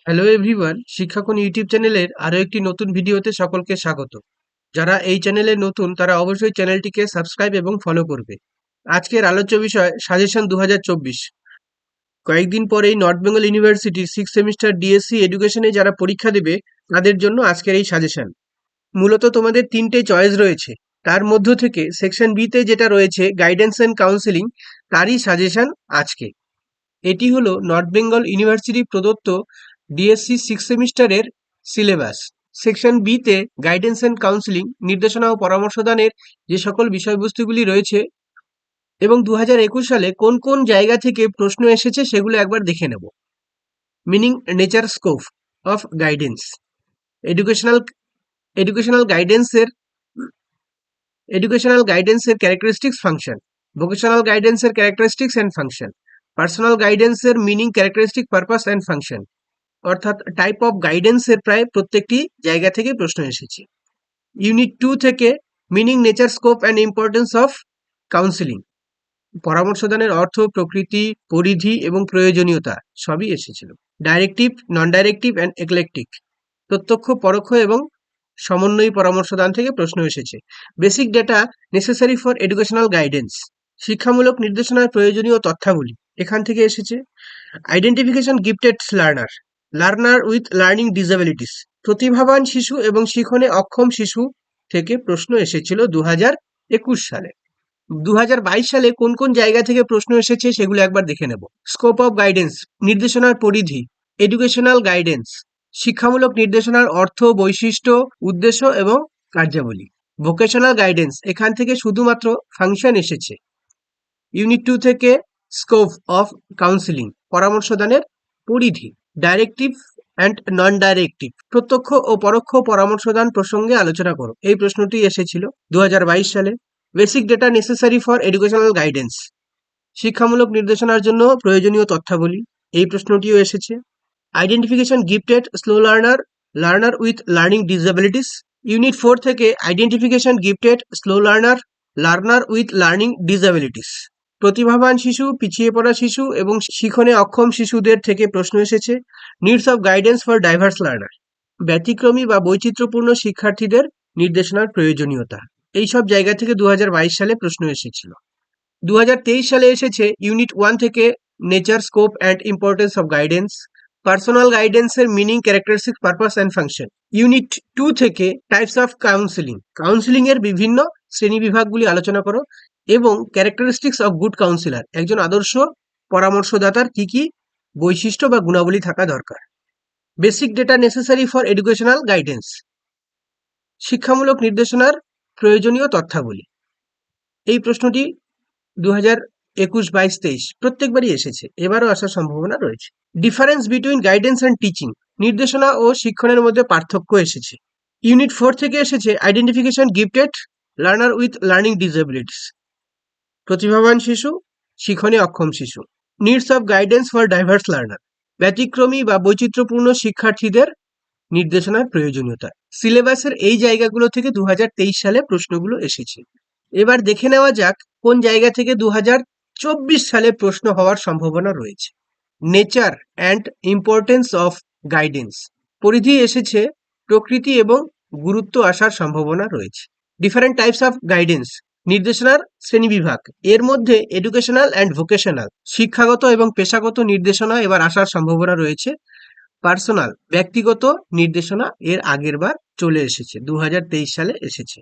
Hello everyone, শিক্ষাকোণ YouTube চ্যানেলের আরো একটি নতুন ভিডিওতে সকলকে স্বাগত। যারা এই চ্যানেলে নতুন তারা অবশ্যই চ্যানেলটিকে সাবস্ক্রাইব এবং ফলো করবে। আজকের আলোচ্য বিষয় সাজেশন 2024। কয়েকদিন পরেই নর্থ বেঙ্গল ইউনিভার্সিটির সিক্স সেমিস্টার ডিএসসি এডুকেশনে যারা পরীক্ষা দেবে তাদের জন্য আজকের এই সাজেশন। মূলত তোমাদের তিনটে চয়েস রয়েছে, তার মধ্য থেকে সেকশন বিতে যেটা রয়েছে গাইডেন্স অ্যান্ড কাউন্সেলিং, তারই সাজেশন আজকে। এটি হলো নর্থ বেঙ্গল ইউনিভার্সিটি প্রদত্ত ডিএসসি সিক্স সেমিস্টারের সিলেবাস। সেকশন বিতে গাইডেন্স অ্যান্ড কাউন্সিলিং, নির্দেশনা ও পরামর্শদানের যে সকল বিষয়বস্তুগুলি রয়েছে এবং 2021 সালে কোন কোন জায়গা থেকে প্রশ্ন এসেছে সেগুলো একবার দেখে নেব। Meaning, nature, scope of guidance, educational educational গাইডেন্সের এডুকেশনাল গাইডেন্সের ক্যারেক্টারিস্টিক্স, ফাংশন, ভোকেশনাল গাইডেন্সের ক্যারেক্টারিস্টিক্স অ্যান্ড ফাংশন, পার্সোনাল গাইডেন্সের meaning, characteristic, purpose and function. অর্থাৎ টাইপ অফ গাইডেন্সের প্রায় প্রত্যেকটি জায়গা থেকে প্রশ্ন এসেছে। ইউনিট 2 থেকে meaning, nature, scope and importance of counselling, পরামর্শদানের অর্থ, প্রকৃতি, পরিধি এবং প্রয়োজনীয়তা সবই এসেছিল। Directive, non directive and eclectic, প্রত্যক্ষ, পরোক্ষ এবং সমন্বয়ী পরামর্শদান থেকে প্রশ্ন এসেছে। Basic data necessary for educational guidance, শিক্ষামূলক নির্দেশনার প্রয়োজনীয় তথ্যাবলী এখান থেকে এসেছে। Identification gifted learner, learner with learning disabilities, প্রতিভাবান শিশু এবং শিখনে অক্ষম শিশু থেকে প্রশ্ন এসেছিল 2021 সালে। 2022 সালে কোন কোন জায়গা থেকে প্রশ্ন এসেছে সেগুলো একবার দেখে নেব। স্কোপ অফ গাইডেন্স, নির্দেশনার পরিধি, এডুকেশনাল গাইডেন্স, শিক্ষামূলক নির্দেশনার অর্থ, বৈশিষ্ট্য, উদ্দেশ্য এবং কার্যাবলী। ভোকেশনাল গাইডেন্স, এখান থেকে শুধুমাত্র ফাংশন এসেছে। ইউনিট 2 থেকে স্কোপ অফ কাউন্সিলিং, পরামর্শদানের পরিধি। ডাইরেক্টিভ অ্যান্ড নন ডাইরেক্টিভ, প্রত্যক্ষ ও পরোক্ষ পরামর্শদান প্রসঙ্গে আলোচনা করো, এই প্রশ্নটি এসেছিল 2022 সালে। Basic data necessary for educational guidance, শিক্ষামূলক নির্দেশনার জন্য প্রয়োজনীয় তথ্যাবলী, এই প্রশ্নটিও এসেছে। Identification gifted slow learner, learner with learning disabilities. Unit 4 থেকে identification gifted slow learner, learner with learning disabilities, প্রতিভাবান শিশু, পিছিয়ে পড়া শিশু এবং শিখনে অক্ষম শিশুদের থেকে প্রশ্ন এসেছে। Needs of guidance for diverse learner, ব্যতিক্রমী বা বৈচিত্র্যপূর্ণ শিক্ষার্থীদের নির্দেশনার প্রয়োজনীয়তা, এই সব জায়গা থেকে 2022 সালে প্রশ্ন এসেছিল। 2023 সালে এসেছে ইউনিট 1 থেকে nature, scope and importance of guidance, personal গাইডেন্সের meaning, characteristics, purpose and function. Unit 2 থেকে টাইপস অফ কাউন্সিলিং, কাউন্সিলিং এর বিভিন্ন শ্রেণীবিভাগগুলি আলোচনা করো এবং ক্যারেক্টারিস্টিক্স অফ গুড কাউন্সিলর, একজন আদর্শ পরামর্শদাতার কি কি বৈশিষ্ট্য বা গুণাবলী থাকা দরকার। Basic data necessary for educational guidance, শিক্ষামূলক নির্দেশনার প্রয়োজনীয় তথ্যাবলী, এই প্রশ্নটি 2021, 22, 23 প্রত্যেকবারই এসেছে, এবারও আসার সম্ভাবনা রয়েছে। Difference between guidance and teaching, নির্দেশনা ও শিক্ষণের মধ্যে পার্থক্য এসেছে। ইউনিট 4 থেকে এসেছে identification gifted learner with learning disabilities, প্রতিভাবান শিশু, শিখনে অক্ষম শিশু। Needs of guidance for diverse learner, ব্যতিক্রমী বা বৈচিত্র্যপূর্ণ শিক্ষার্থীদের নির্দেশনার প্রয়োজনীয়তা। সিলেবাসের এই জায়গাগুলো থেকে 2023 সালে প্রশ্নগুলো এসেছে। এবার দেখে নেওয়া যাক কোন জায়গা থেকে 2024 সালে প্রশ্ন হওয়ার সম্ভাবনা রয়েছে। Nature and importance of guidance, পরিধি এসেছে, প্রকৃতি এবং গুরুত্ব আসার সম্ভাবনা রয়েছে। ডিফারেন্ট টাইপস অফ গাইডেন্স, নির্দেশনার শ্রেণীবিভাগ, এর মধ্যে এডুকেশনাল অ্যান্ড ভোকেশনাল, শিক্ষাগত এবং পেশাগত নির্দেশনা এবার আসার সম্ভাবনা রয়েছে। পার্সোনাল, ব্যক্তিগত নির্দেশনা এর আগের বার চলে এসেছে, 2023 সালে এসেছে।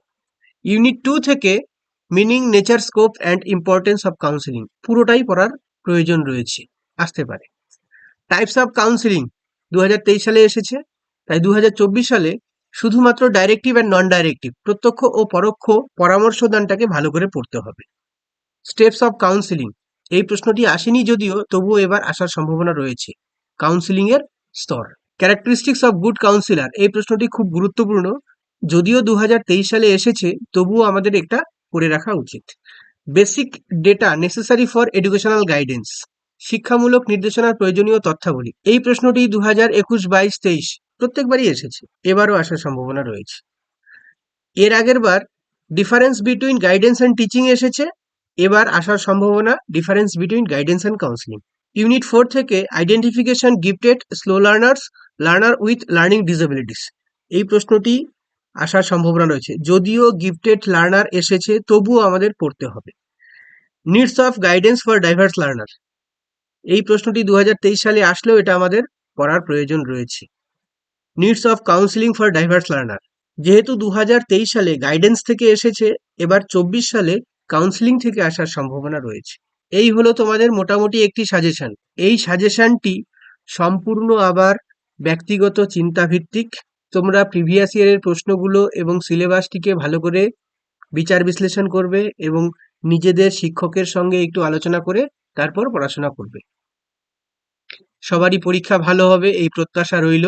ইউনিট 2 থেকে meaning, nature, scope and importance of counselling, পুরোটাই পড়ার প্রয়োজন রয়েছে, আসতে পারে। টাইপস অফ কাউন্সিলিং 2023 সালে এসেছে, তাই 2024 সালে শুধুমাত্র ডাইরেক্টিভ অ্যান্ড নন ডাইরেক্টিভ, প্রত্যক্ষ ও পরোক্ষ পরামর্শদানটাকে ভালো করে পড়তে হবে। স্টেপস অফ কাউন্সিলিং, এই প্রশ্নটি আসেনি যদিও তবুও এবার আসার সম্ভাবনা রয়েছে, কাউন্সিলিং এর স্তর। ক্যারেক্টারিস্টিক্স অফ গুড কাউন্সিলর, এই প্রশ্নটি খুব গুরুত্বপূর্ণ, যদিও 2023 সালে এসেছে তবুও আমাদের এটা করে রাখা উচিত। Basic data necessary for educational guidance, শিক্ষামূলক নির্দেশনার প্রয়োজনীয় তথ্যাবলী, এই প্রশ্নটি 2021, 22, 23 প্রত্যেকবারই এসেছে, এবারও আসার সম্ভাবনা রয়েছে। এর আগের বার difference between guidance and teaching এসেছে, এবার আসার সম্ভাবনা difference between guidance and counselling. Unit 4 থেকে identification gifted slow learners, learner with learning disabilities, এই প্রশ্নটি আসার সম্ভাবনা রয়েছে। যদিও গিফটেড লার্নার এসেছে, তবুও আমাদের পড়তে হবে। Needs of guidance for diverse learner, এই প্রশ্নটি 2023 সালে আসলেও এটা আমাদের পড়ার প্রয়োজন রয়েছে। Needs of counselling for diverse learner, যেহেতু 2023 সালে গাইডেন্স থেকে এসেছে, এবার 24 সালে কাউন্সিলিং থেকে আসার সম্ভাবনা রয়েছে। এই হলো তোমাদের মোটামুটি একটি সাজেশন। এই সাজেশনটি সম্পূর্ণ আবার ব্যক্তিগত চিন্তাভিত্তিক। তোমরা প্রিভিয়াস ইয়ারের প্রশ্নগুলো এবং সিলেবাসটিকে ভালো করে বিচার বিশ্লেষণ করবে এবং নিজেদের শিক্ষকের সঙ্গে একটু আলোচনা করে তারপর পড়াশোনা করবে। সবারই পরীক্ষা ভালো হবে এই প্রত্যাশা রইল।